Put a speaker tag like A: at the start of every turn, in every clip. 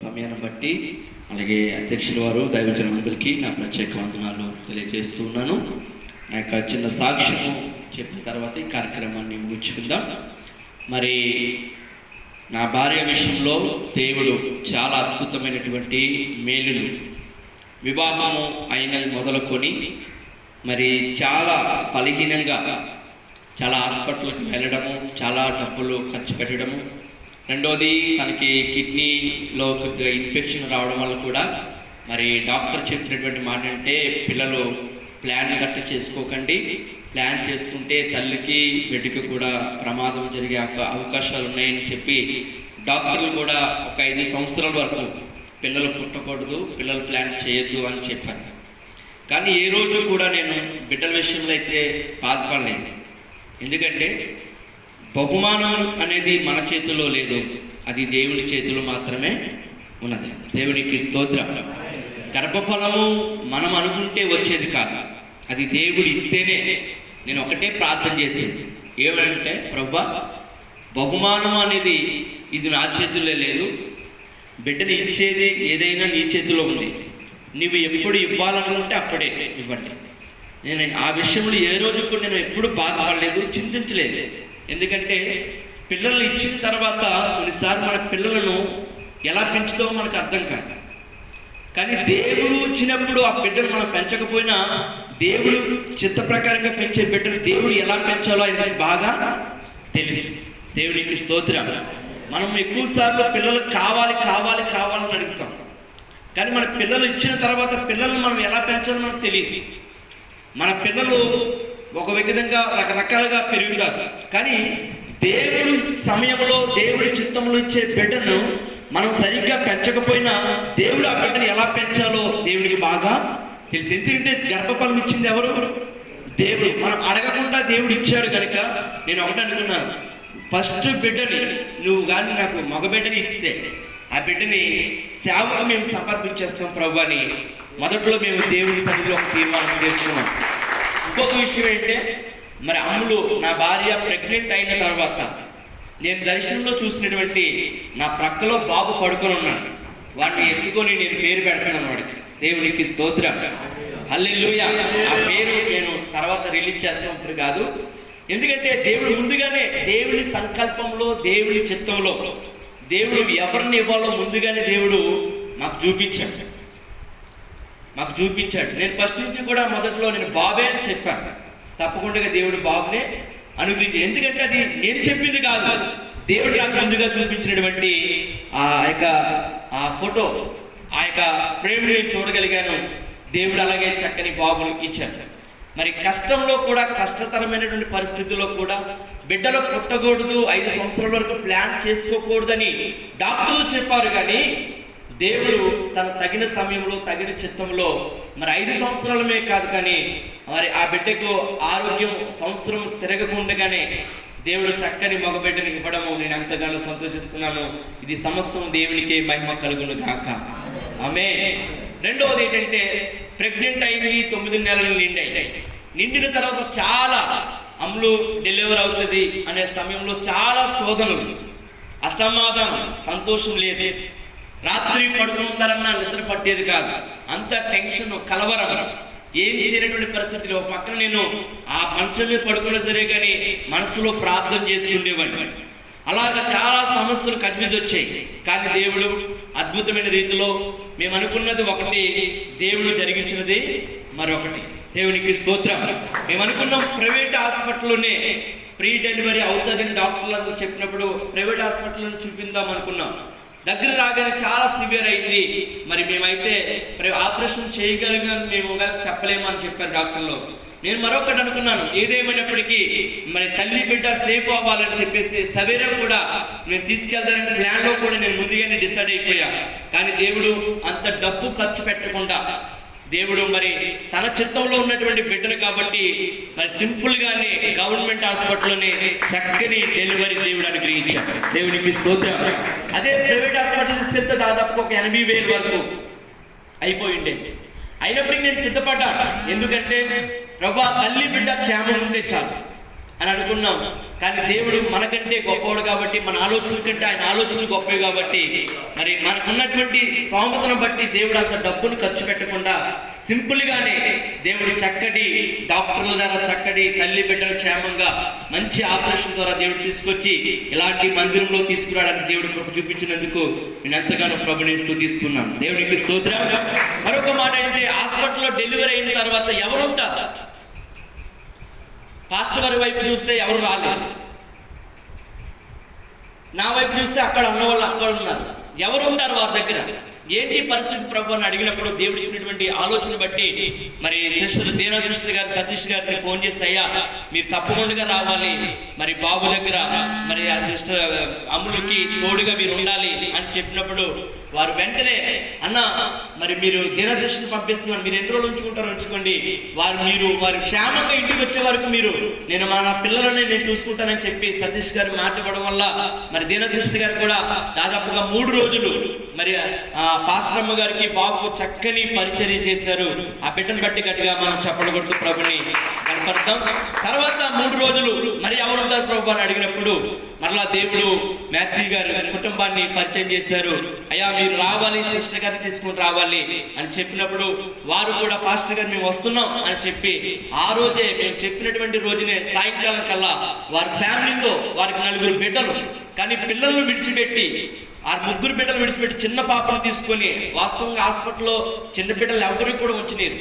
A: సమయాన్ని బట్టి అలాగే అధ్యక్షుల వారు దైవజనులందరికీ నా ప్రత్యేక వందనాలు తెలియజేస్తూ ఉన్నాను. నా యొక్క చిన్న సాక్ష్యము చెప్పిన తర్వాత ఈ కార్యక్రమాన్ని ముగించుకుందాం. మరి నా భార్య విషయంలో దేవుడు చాలా అద్భుతమైనటువంటి మేలులు, వివాహము అయినది మొదలుకొని మరి చాలా బలహీనంగా చాలా హాస్పిటల్కి వెళ్ళడము, చాలా డబ్బులు ఖర్చు పెట్టడము, రెండోది తనకి కిడ్నీలో కొద్దిగా ఇన్ఫెక్షన్ రావడం వల్ల కూడా మరి డాక్టర్ చెప్పినటువంటి మాట అంటే పిల్లలు ప్లాన్ గట్ట చేసుకోకండి, ప్లాన్ చేసుకుంటే తల్లికి బిడ్డకి కూడా ప్రమాదం జరిగే అవకాశాలు ఉన్నాయని చెప్పి డాక్టర్లు కూడా ఒక 5 సంవత్సరాల వరకు పిల్లలు పుట్టకూడదు, పిల్లలు ప్లాన్ చేయొద్దు అని చెప్పారు. కానీ ఏ రోజు కూడా నేను బిడ్డల విషయంలో అయితే బాధపడలేదు. ఎందుకంటే బహుమానం అనేది మన చేతిలో లేదు, అది దేవుని చేతిలో మాత్రమే ఉన్నది. దేవునికి స్తోత్రం. గర్భఫలము మనం అనుకుంటే వచ్చేది కాదు, అది దేవుడు ఇస్తేనే. నేను ఒకటే ప్రార్థన చేసేది ఏమంటే, ప్రభువా బహుమానం అనేది ఇది నా చేతిలో లేదు, బిడ్డని ఇచ్చేది ఏదైనా నీ చేతిలో ఉంది, నువ్వు ఎప్పుడు ఇవ్వాలనుకుంటే అప్పుడే ఇవ్వండి. నేను ఆ విషయంలో ఏ రోజు కూడా నేను ఎప్పుడు బాధపడలేదు, చింతించలేదు. ఎందుకంటే పిల్లల్ని ఇచ్చిన తర్వాత కొన్నిసార్లు మన పిల్లలను ఎలా పెంచుతామో మనకు అర్థం కాదు. కానీ దేవుడు ఇచ్చినప్పుడు ఆ బిడ్డను మనం పెంచకపోయినా దేవుడు చిత్త ప్రకారంగా పెంచే బిడ్డను దేవుడు ఎలా పెంచాలో అనేది బాగా తెలుసు. దేవునికి స్తోత్రం. మనం ఎక్కువసార్లు పిల్లలు కావాలి కావాలి కావాలని అడుగుతాం, కానీ మన పిల్లలు ఇచ్చిన తర్వాత పిల్లలను మనం ఎలా పెంచాలో మనకు తెలియదు. మన పిల్లలు ఒక విధంగా రకరకాలుగా పెరుగుతారు, కానీ దేవుడి సమయంలో దేవుడి చిత్తంలో ఇచ్చే బిడ్డను మనం సరిగ్గా పెంచకపోయినా దేవుడు ఆ బిడ్డను ఎలా పెంచాలో దేవుడికి బాగా తెలుసు. ఎందుకంటే గర్భఫలం ఇచ్చింది ఎవరు? దేవుడు. మనం అడగకుండా దేవుడు ఇచ్చాడు కనుక నేను ఒకటి అనుకున్నాను, ఫస్ట్ బిడ్డని నువ్వు కానీ నాకు మగ బిడ్డని ఇస్తే ఆ బిడ్డని సేవకు మేము సమర్పించేస్తాం ప్రభు అని మొదట్లో మేము దేవుడి సన్నిధిలో ఒక తీర్మానం చేసుకున్నాం. ఇంకొక విషయం ఏంటంటే, మరి అమ్ములు నా భార్య ప్రెగ్నెంట్ అయిన తర్వాత నేను దర్శనంలో చూసినటువంటి నా ప్రక్కలో బాబు పడుకొని ఉన్నాడు, వాడిని ఎత్తుకొని నేను పేరు పెడుతున్నాను వాడికి. దేవునికి స్తోత్రం, హల్లెలూయా. ఆ పేరు నేను తర్వాత రిలీజ్ చేస్తున్నప్పుడు కాదు, ఎందుకంటే దేవుడు ముందుగానే దేవుని సంకల్పంలో దేవుని చిత్తంలో దేవుడు ఎవరిని ఇవ్వాలో ముందుగానే దేవుడు మాకు చూపించాడు. నేను ఫస్ట్ నుంచి కూడా మొదట్లో నేను బాబే అని చెప్పాను. తప్పకుండా దేవుడు బాబునే అనుగ్రహించి, ఎందుకంటే అది నేను చెప్పింది కాదు, దేవుడు నాకు ముందుగా చూపించినటువంటి ఆ ఫోటో, ఆ యొక్క ప్రేమని నేను చూడగలిగాను. దేవుడు అలాగే చక్కని బాబుని ఇచ్చాడు. మరి కష్టంలో కూడా, కష్టతరమైనటువంటి పరిస్థితుల్లో కూడా బిడ్డలు పుట్టకూడదు, 5 సంవత్సరాల వరకు ప్లాన్ చేసుకోకూడదని డాక్టర్లు చెప్పారు. కానీ దేవుడు తన తగిన సమయంలో తగిన చిత్తంలో మరి 5 సంవత్సరాలమే కాదు, కానీ మరి ఆ బిడ్డకు ఆరోగ్యం సంవత్సరం తిరగకుండగానే దేవుడు చక్కని మగ బిడ్డని ఇవ్వడము నేను ఎంతగానో సంతోషిస్తున్నాను. ఇది సమస్తం దేవునికి మహిమ కలుగును గాక. ఆమేన్. రెండవది ఏంటంటే, ప్రెగ్నెంట్ అయింది, 9 నెలలు నిండిన తర్వాత చాలా అమ్ములు డెలివరీ అవుతుంది అనే సమయంలో చాలా శోధనలు, అసమాధానం, సంతోషం లేదు. రాత్రి పడుకుంటారన్నా నిద్ర పట్టేది కాదు, అంత టెన్షన్, కలవరం, ఏం చేయనటువంటి పరిస్థితులు. ఒక పక్కన నేను ఆ మంచం మీద పడుకున్నా సరే కానీ మనసులో ప్రార్థన చేస్తుండేవాడిని. అలాగా చాలా సమస్యలు కన్ఫ్యూజ్ వచ్చాయి. కానీ దేవుడు అద్భుతమైన రీతిలో మేము అనుకున్నది ఒకటి, దేవుడు జరిగించినది మరొకటి. దేవునికి స్తోత్రం. మేము అనుకున్నాం ప్రైవేట్ హాస్పిటల్లోనే ప్రీ డెలివరీ అవుతుందని డాక్టర్లు అందరూ చెప్పినప్పుడు ప్రైవేట్ హాస్పిటల్లో చూపిందాం అనుకున్నాం. దగ్గర రాగానే చాలా సివియర్ అయింది. మరి మేమైతే ఆపరేషన్ చేయగలిగాం మేము చెప్పలేము అని చెప్పారు డాక్టర్లు. నేను మరొకటి అనుకున్నాను, ఏదేమైనప్పటికీ మరి తల్లి బిడ్డ సేఫ్ అవ్వాలని చెప్పేసి సవేరా కూడా నేను తీసుకెళ్తానని ప్లాన్లో కూడా నేను ముందుగానే డిసైడ్ అయిపోయా. కానీ దేవుడు అంత డబ్బు ఖర్చు పెట్టకుండా దేవుడు మరి తన చిత్తంలో ఉన్నటువంటి బిడ్డను కాబట్టి మరి సింపుల్గానే గవర్నమెంట్ హాస్పిటల్లోనే చక్కని డెలివరీ దేవుడు అనుగ్రహించాడు. దేవునికి స్తోత్రం. అదే ప్రైవేట్ హాస్పిటల్ తీసుకెళ్తే దాదాపు ఒక 80,000 వరకు అయిపోయిండే. అయినప్పటికీ నేను సిద్ధపడ్డా, ఎందుకంటే ప్రభా తల్లి బిడ్డ క్షేమం ఉంటే చాలు. అని అనుకున్నాం. కానీ దేవుడు మనకంటే గొప్పవాడు కాబట్టి, మన ఆలోచన కంటే ఆయన ఆలోచనలు గొప్పవి కాబట్టి, మరి మనకున్నటువంటి స్తోమతను బట్టి దేవుడు అంత డబ్బును ఖర్చు పెట్టకుండా సింపుల్గానే దేవుడు చక్కటి డాక్టర్ల ద్వారా చక్కటి తల్లి బిడ్డలు క్షేమంగా మంచి ఆపరేషన్ ద్వారా దేవుడు తీసుకొచ్చి ఇలాంటి మందిరంలో తీసుకురావడానికి దేవుడు కృప చూపించినందుకు నేను ఎంతగానో ప్రభుని స్తుతిస్తున్నాను. దేవునికి స్తోత్రం. మరొక మాట ఏంటంటే, హాస్పిటల్లో డెలివరీ అయిన తర్వాత ఎవరు ఉంటారు? పాస్టర్ గారి వైపు చూస్తే ఎవరు రాలేదు, నా వైపు చూస్తే అక్కడ ఉన్నవాళ్ళు అక్కడ ఉన్నారు. ఎవరు ఉంటారు వారి దగ్గర? ఏంటి పరిస్థితి ప్రభు అని అడిగినప్పుడు దేవుడు ఇచ్చినటువంటి ఆలోచన బట్టి మరి సిస్టర్ దీనా సిస్టర్ గారు సతీష్ గారికి ఫోన్ చేసి, అయ్యా మీరు తప్పకుండా రావాలి, మరి బాబు దగ్గర మరి ఆ సిస్టర్ అమ్ములకి తోడుగా మీరు ఉండాలి అని చెప్పినప్పుడు వారు వెంటనే, అన్న మరి మీరు దీనా సిస్టర్ని పంపిస్తున్నారు, మీరు ఎన్ని రోజులు ఉంచుకుంటారో ఉంచుకోండి, వారు క్షేమంగా ఇంటికి వచ్చే వరకు నేను నా పిల్లలని నేను చూసుకుంటానని చెప్పి సతీష్ గారు మాట్లాడడం వల్ల మరి దీనా సిస్టర్ గారు కూడా దాదాపుగా 3 రోజులు మరి పాస్టమ్మ గారికి బాబుకు చక్కని పరిచర్య చేశారు. ఆ బిడ్డను బట్టి గట్టిగా మనం చప్పట్లు కొడుతూ ప్రభుని కనపడతాం. తర్వాత 3 రోజులు మరి ఎవరుంటారు ప్రభు అని అడిగినప్పుడు మరలా దేవుడు మాథ్యూ గారు కుటుంబాన్ని పరిచయం చేశారు. అయ్యా మీరు రావాలి, సిస్టర్ గారిని తీసుకుని రావాలి అని చెప్పినప్పుడు వారు కూడా పాస్టర్ గారు మేము వస్తున్నాం అని చెప్పి ఆ రోజే మేము చెప్పినటువంటి రోజునే సాయంకాలం కల్లా వారి ఫ్యామిలీతో, వారికి 4 బిడ్డలు, కానీ పిల్లలను విడిచిపెట్టి ఆ 3 బిడ్డలు విడిచిపెట్టి చిన్న పాపను తీసుకొని, వాస్తవంగా హాస్పిటల్లో చిన్న బిడ్డలు ఎవరికి కూడా ఉంచలేరు,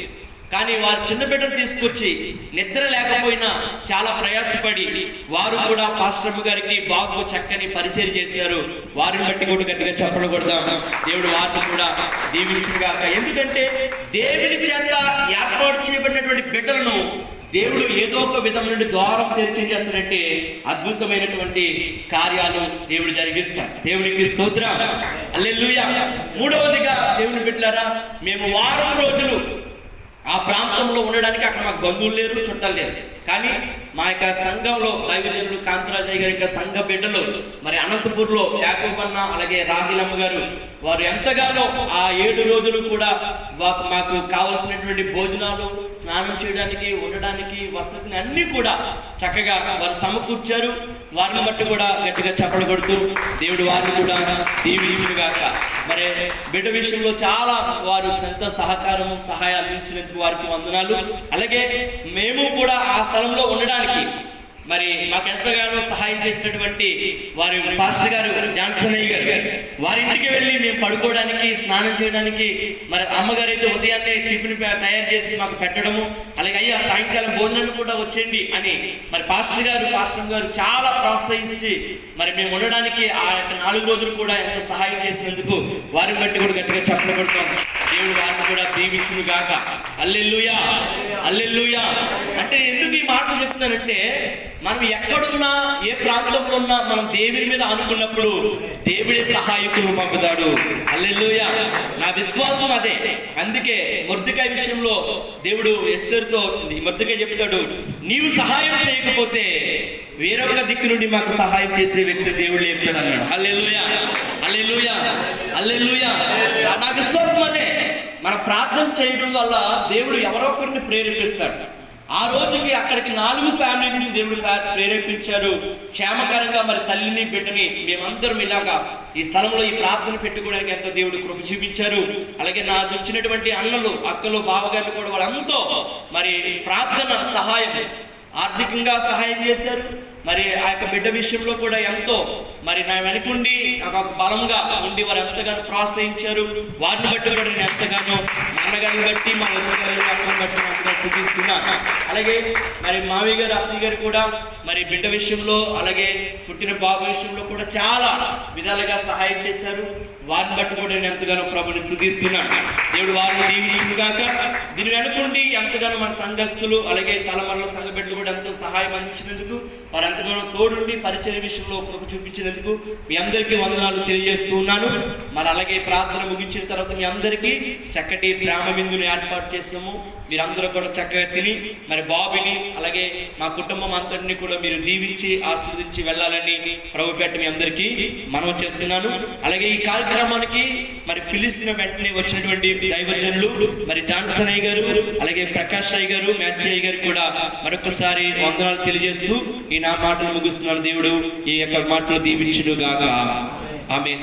A: కానీ వారు చిన్న బిడ్డను తీసుకొచ్చి నిద్ర లేకపోయినా చాలా ప్రయాసపడి వారు కూడా పాస్టర్ గారికి బాబు చక్కని పరిచయం చేశారు. వారిని బట్టి కూడా గట్టిగా చప్పట్లు కొడదాం. దేవుడు వారిని కూడా దీవించుగాక. ఎందుకంటే దేవుని చేత ఏర్పాటు చేయబడినటువంటి బిడ్డలను దేవుడు ఏదో ఒక విధం నుండి ద్వారం తెరిచి చేస్తాడంటే అద్భుతమైనటువంటి కార్యాలు దేవుడు జరిగిస్తాడు. దేవునికి స్తోత్రం. హల్లెలూయా. 3వదిగా దేవుని బిడ్డలారా, మేము వారం రోజులు ఆ ప్రాంతంలో ఉండడానికి అక్కడ మాకు బంధువులు లేరు, చుట్టాలు లేరు, కానీ మా యొక్క సంఘంలో దైవజనులు కాంతరాజయ్య గారి యొక్క సంఘ బిడ్డలు మరి అనంతపూర్లో యాకోబన్న అలాగే రాహిలమ్మ గారు వారు ఎంతగానో ఆ 7 రోజులు కూడా మాకు కావలసినటువంటి భోజనాలు, స్నానం చేయడానికి, ఉండడానికి వసతిని అన్ని కూడా చక్కగా వారు సమకూర్చారు. వారిని బట్టి కూడా గట్టిగా చప్పట్లు కొడుతూ దేవుడు వారిని కూడా దీవించుగాక. మరి బిడ్డ విషయంలో చాలా వారు ఎంతో సహాయం అందించినందుకు వారికి వందనాలు. అలాగే మేము కూడా ఆ స్థలంలో ఉండడానికి మరి మాకు ఎంతగానో సహాయం చేసినటువంటి వారి పాస్టర్ గారు జాన్సనయ్య గారు, వారి ఇంటికి వెళ్ళి మేము పడుకోవడానికి, స్నానం చేయడానికి మరి అమ్మగారు అయితే ఉదయాన్నే టిఫిన్ తయారు చేసి మాకు పెట్టడము, అలాగే అయ్యా సాయంకాలం భోజనాలు కూడా వచ్చేయండి అని మరి పాస్టర్ గారు చాలా ప్రోత్సహించి మరి మేము ఉండడానికి ఆ యొక్క 4 రోజులు కూడా ఎంతో సహాయం చేసినందుకు వారిని బట్టి కూడా గట్టిగా చప్పట్లు కొడతాం. దేవుడు వారిని కూడా దీవించును గాక. హల్లెలూయా, హల్లెలూయా. అంటే ఎందుకు ఈ మాటలు చెప్తున్నానంటే, మనం ఎక్కడున్నా, ఏ ప్రాంతంలో ఉన్నా మనం దేవుని మీద అనుకున్నప్పుడు దేవుడే సహాయకులు పంపుతాడు. హల్లెలూయా. నా విశ్వాసం అదే. అందుకే మొర్దెకాయి విషయంలో దేవుడు ఎస్తేరుతో మొర్దెకాయి చెప్తాడు, నీవు సహాయం చేయకపోతే వేరొక దిక్కు నుండి మాకు సహాయం చేసే వ్యక్తి దేవుడు చెప్తాడు అన్నాడు. హల్లెలూయా, హల్లెలూయా, హల్లెలూయా. నా విశ్వాసం అదే. మన ప్రార్థన చేయడం వల్ల దేవుడు ఎవరో ఒకరిని ప్రేరేపిస్తాడు. ఆ రోజుకి అక్కడికి 4 ఫ్యామిలీస్ని దేవుడు ప్రేరేపించారు. క్షేమకరంగా మరి తల్లిని బిడ్డని మేమందరం ఇలాగా ఈ స్థలంలో ఈ ప్రార్థన పెట్టుకోవడానికి ఎంతో దేవుడు కృప చూపించారు. అలాగే నాకు వచ్చినటువంటి అన్నలు, అక్కలు, బావగారు కూడా వాళ్ళంతా మరి ప్రార్థన సహాయం, ఆర్థికంగా సహాయం చేశారు. మరి ఆ యొక్క బిడ్డ విషయంలో కూడా ఎంతో మరి నా వెనుకుండి నాకు ఒక బలంగా ఉండి వారు ఎంతగానో ప్రోత్సహించారు. వారిని బట్టి కూడా నేను ఎంతగానో మా అన్నగారిని బట్టి, మా అన్నగారి అక్కని బట్టి ఎంతగా చూపిస్తున్నా. అలాగే మరి మావి గారు, అత్తయ్య గారు కూడా మరి బిడ్డ విషయంలో, అలాగే పుట్టిన బాబు విషయంలో కూడా చాలా విధాలుగా సహాయం చేశారు. వారిని బట్టి కూడా నేను ఎంతగానో ప్రభుని స్తుతిస్తున్నాను. దేవుడు వారిని దీవించుగాక. దీని వెనుకుండి ఎంతగానో మన సంఘస్థులు, అలాగే తలమరల సంఘ బిడ్డలు కూడా ఎంతో సహాయం అందించినందుకు, వారు ఎంతగానో తోడుండి పరిచయ విషయంలో కృప చూపించినందుకు మీ అందరికీ వందనాలు తెలియజేస్తూ ఉన్నాను. మరి అలాగే ప్రార్థన ముగించిన తర్వాత మీ అందరికీ చక్కటి ప్రేమ విందును ఏర్పాటు చేసాము. మీరందరూ కూడా చక్కగా తిని మరి బాబుని అలాగే మా కుటుంబం అంతటిని కూడా మీరు దీవించి ఆశీర్వదించి వెళ్ళాలని ప్రభుపేట మీ అందరికీ మనవి చేస్తున్నాను. అలాగే ఈ కార్యక్రమానికి మరి పిలిచిన వెంటనే వచ్చినటువంటి దైవజనులు మరి జాన్సన్ అయ్య గారు, అలాగే ప్రకాష్ అయ్య గారు, మ్యాథ్యూ అయ్య గారు కూడా మరొకసారి వందనాలు తెలియజేస్తూ ఈ నా మాటలు ముగిస్తున్నాను. దేవుడు ఈ యొక్క మాటలు దీవించును గాక. ఆమేన్.